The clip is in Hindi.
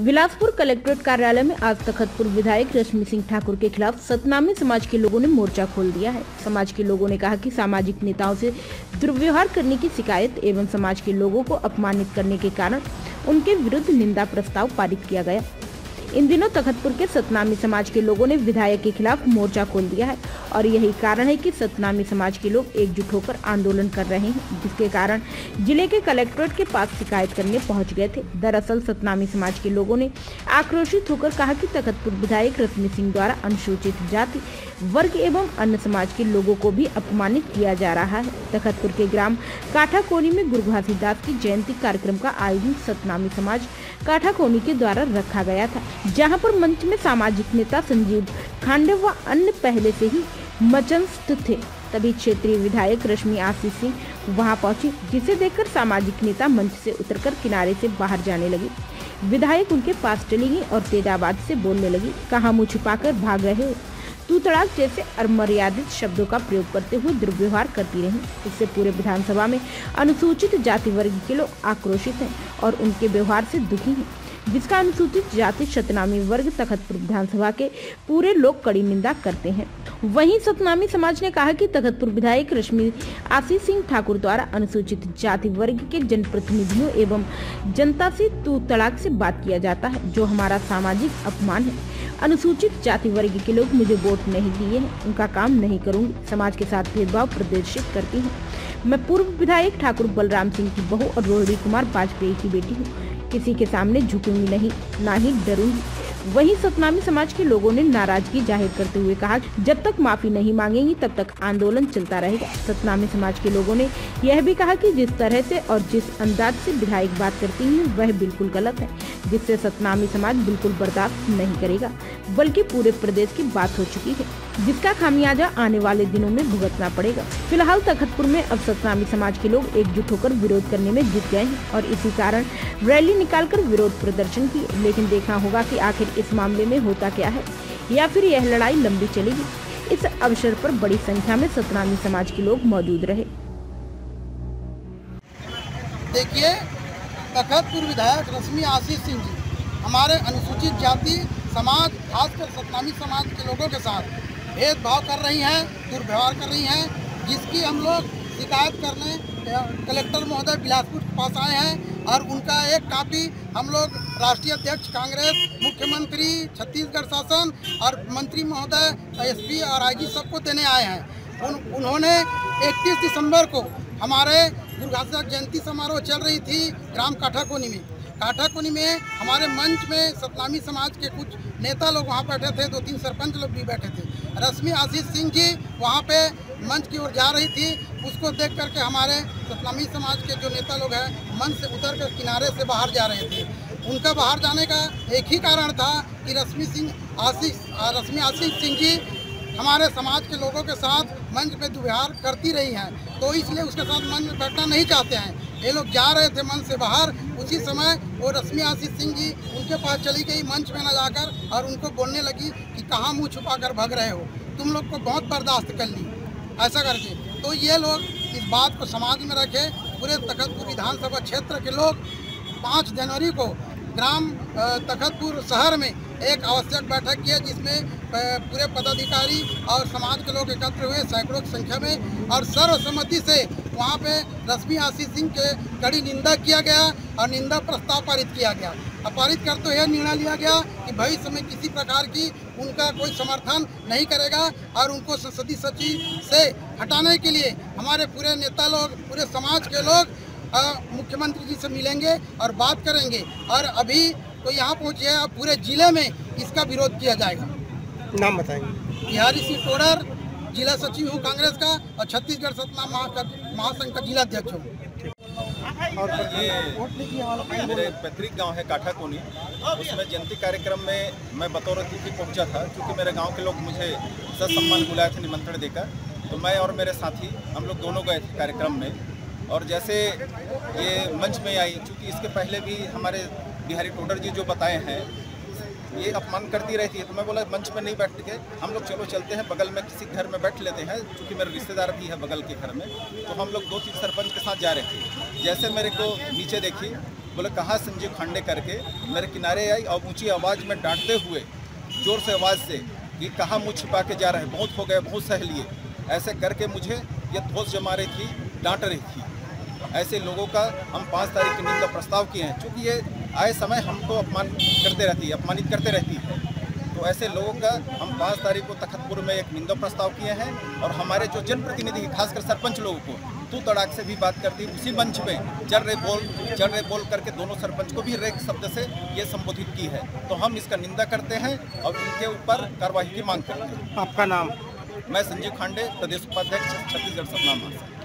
बिलासपुर कलेक्ट्रेट कार्यालय में आज तखतपुर विधायक रश्मि सिंह ठाकुर के खिलाफ सतनामी समाज के लोगों ने मोर्चा खोल दिया है। समाज के लोगों ने कहा कि सामाजिक नेताओं से दुर्व्यवहार करने की शिकायत एवं समाज के लोगों को अपमानित करने के कारण उनके विरुद्ध निंदा प्रस्ताव पारित किया गया। इन दिनों तखतपुर के सतनामी समाज के लोगों ने विधायक के खिलाफ मोर्चा खोल दिया है और यही कारण है कि सतनामी समाज के लोग एकजुट होकर आंदोलन कर रहे हैं, जिसके कारण जिले के कलेक्ट्रेट के पास शिकायत करने पहुंच गए थे। दरअसल सतनामी समाज के लोगों ने आक्रोशित होकर कहा कि तखतपुर विधायक रश्मि सिंह द्वारा अनुसूचित जाति वर्ग एवं अन्य समाज के लोगों को भी अपमानित किया जा रहा है। तखतपुर के ग्राम काठाकोनी में गुरु घासीदास की जयंती कार्यक्रम का आयोजन सतनामी समाज काठाकोनी के द्वारा रखा गया था, जहां पर मंच में सामाजिक नेता संजीव खांडे व अन्य पहले से ही मचंस्त थे। तभी क्षेत्रीय विधायक रश्मि आशीष सिंह वहां पहुंची, जिसे देखकर सामाजिक नेता मंच से उतरकर किनारे से बाहर जाने लगी। विधायक उनके पास चली गई और तेज आवाज से बोलने लगी, कहां मुंह छुपाकर भाग रहे हो, तू तड़ाक जैसे अमर्यादित शब्दों का प्रयोग करते हुए दुर्व्यवहार करती रही। इससे पूरे विधानसभा में अनुसूचित जाति वर्ग के लोग आक्रोशित हैं और उनके व्यवहार से दुखी हैं, जिसका अनुसूचित जाति सतनामी वर्ग तखतपुर विधानसभा के पूरे लोग कड़ी निंदा करते हैं। वहीं सतनामी समाज ने कहा कि तखतपुर विधायक रश्मि आशीष सिंह ठाकुर द्वारा अनुसूचित जाति वर्ग के जनप्रतिनिधियों एवं जनता से तू तड़ाक से बात किया जाता है, जो हमारा सामाजिक अपमान है। अनुसूचित जाति वर्ग के लोग मुझे वोट नहीं दिए हैं, उनका काम नहीं करूंगी, समाज के साथ भेदभाव प्रदर्शित करती हूँ। मैं पूर्व विधायक ठाकुर बलराम सिंह की बहू और रोहिणी कुमार वाजपेयी की बेटी हूँ, किसी के सामने झुकूंगी नहीं, ना ही डरूंगी। वहीं सतनामी समाज के लोगों ने नाराजगी जाहिर करते हुए कहा, जब तक माफी नहीं मांगेंगी तब तक आंदोलन चलता रहेगा। सतनामी समाज के लोगों ने यह भी कहा कि जिस तरह से और जिस अंदाज से विधायक बात करती हैं वह बिल्कुल गलत है, जिससे सतनामी समाज बिल्कुल बर्दाश्त नहीं करेगा, बल्कि पूरे प्रदेश की बात हो चुकी है, जिसका खामियाजा आने वाले दिनों में भुगतना पड़ेगा। फिलहाल तखतपुर में अब सतनामी समाज के लोग एकजुट होकर विरोध करने में जुट गए हैं और इसी कारण रैली निकालकर विरोध प्रदर्शन किए। लेकिन देखना होगा कि आखिर इस मामले में होता क्या है या फिर यह लड़ाई लंबी चलेगी। इस अवसर पर बड़ी संख्या में सतनामी समाज के लोग मौजूद रहे। देखिए, तखतपुर विधायक रश्मि आशीष सिंह जी हमारे अनुसूचित जाति समाज, खासकर सतनामी समाज के लोगों के साथ भेदभाव कर रही हैं, दुर्व्यवहार कर रही हैं, जिसकी हम लोग शिकायत करने कलेक्टर महोदय बिलासपुर के पास आए हैं और उनका एक कापी हम लोग राष्ट्रीय अध्यक्ष कांग्रेस, मुख्यमंत्री, छत्तीसगढ़ शासन और मंत्री महोदय, एसपी और आईजी सबको देने आए हैं। उन्होंने 31 दिसंबर को हमारे गुरु घासीदास जयंती समारोह चल रही थी ग्राम काठाकोनी में हमारे मंच में सतनामी समाज के कुछ नेता लोग वहाँ बैठे थे, 2-3 सरपंच लोग भी बैठे थे। रश्मि आशीष सिंह जी वहाँ पे मंच की ओर जा रही थी, उसको देख करके हमारे सतनामी समाज के जो नेता लोग हैं मंच से उतर कर किनारे से बाहर जा रहे थे। उनका बाहर जाने का एक ही कारण था कि रश्मि आशीष सिंह जी हमारे समाज के लोगों के साथ मंच में दुर्व्यवहार करती रही हैं, तो इसलिए उसके साथ मंच में बैठना नहीं चाहते हैं। ये लोग जा रहे थे मंच से बाहर, उसी समय वो रश्मि आशीष सिंह जी उनके पास चली गई मंच में न जाकर और उनको बोलने लगी कि कहाँ मुंह छुपा कर भाग रहे हो, तुम लोग को बहुत बर्दाश्त कर ली, ऐसा करके। तो ये लोग इस बात को समाज में रखे। पूरे तखतपुर विधानसभा क्षेत्र के लोग 5 जनवरी को ग्राम तखतपुर शहर में एक आवश्यक बैठक की है, जिसमें पूरे पदाधिकारी और समाज के लोग एकत्र हुए सैकड़ों की संख्या में, और सर्वसम्मति से वहाँ पे रश्मि आशीष सिंह के कड़ी निंदा किया गया और निंदा प्रस्ताव पारित किया गया। पारित कर तो यह निर्णय लिया गया कि भविष्य में किसी प्रकार की उनका कोई समर्थन नहीं करेगा और उनको संसदीय सचिव से हटाने के लिए हमारे पूरे नेता लोग, पूरे समाज के लोग मुख्यमंत्री जी से मिलेंगे और बात करेंगे। और अभी तो यहाँ पहुँचे हैं, अब पूरे जिले में इसका विरोध किया जाएगा। नाम बताएंगे? बिहारी सिंह टोडर, जिला सचिव हूँ कांग्रेस का और छत्तीसगढ़ सतनाम महासंघ का जिला अध्यक्ष हूँ। और ये मेरे पैतृक गांव है काठाकोनी, उसमें जयंती कार्यक्रम में मैं बतौर अतिथि पहुंचा था। क्योंकि मेरे गांव के लोग मुझे ससम्मान बुलाए थे निमंत्रण देकर, तो मैं और मेरे साथी हम लोग दोनों गए थे कार्यक्रम में। और जैसे ये मंच में आई, चूँकि इसके पहले भी हमारे बिहारी टोडर जी जो बताए हैं ये अपमान करती रहती है, तो मैं बोला मंच में नहीं बैठ के हम लोग चलो चलते हैं बगल में किसी घर में बैठ लेते हैं, क्योंकि मेरे रिश्तेदार भी है बगल के घर में। तो हम लोग 2-3 सरपंच के साथ जा रहे थे। जैसे मेरे को नीचे देखी बोले कहाँ संजीव खांडे करके मेरे किनारे आई और ऊंची आवाज़ में डांटते हुए ज़ोर से आवाज़ से कि कहाँ मुँह छिपा के जा रहे हैं, बहुत हो गए, बहुत सह लिए, ऐसे करके मुझे ये धोस जमा रही थी, डांट रही थी। ऐसे लोगों का हम 5 तारीख के निंदा प्रस्ताव किए हैं, क्योंकि ये आए समय हमको अपमानित करते रहती है। तो ऐसे लोगों का हम 5 तारीख को तखतपुर में एक निंदा प्रस्ताव किए हैं और हमारे जो जनप्रतिनिधि खासकर सरपंच लोगों को तू तड़ाक से भी बात करती है, उसी मंच में चल रहे बोल करके दोनों सरपंच को भी रेक शब्द से ये संबोधित की है। तो हम इसका निंदा करते हैं और इनके ऊपर कार्रवाई की मांग करते हैं। आपका नाम? मैं संजीव खांडे, प्रदेश उपाध्यक्ष छत्तीसगढ़ सतनाम।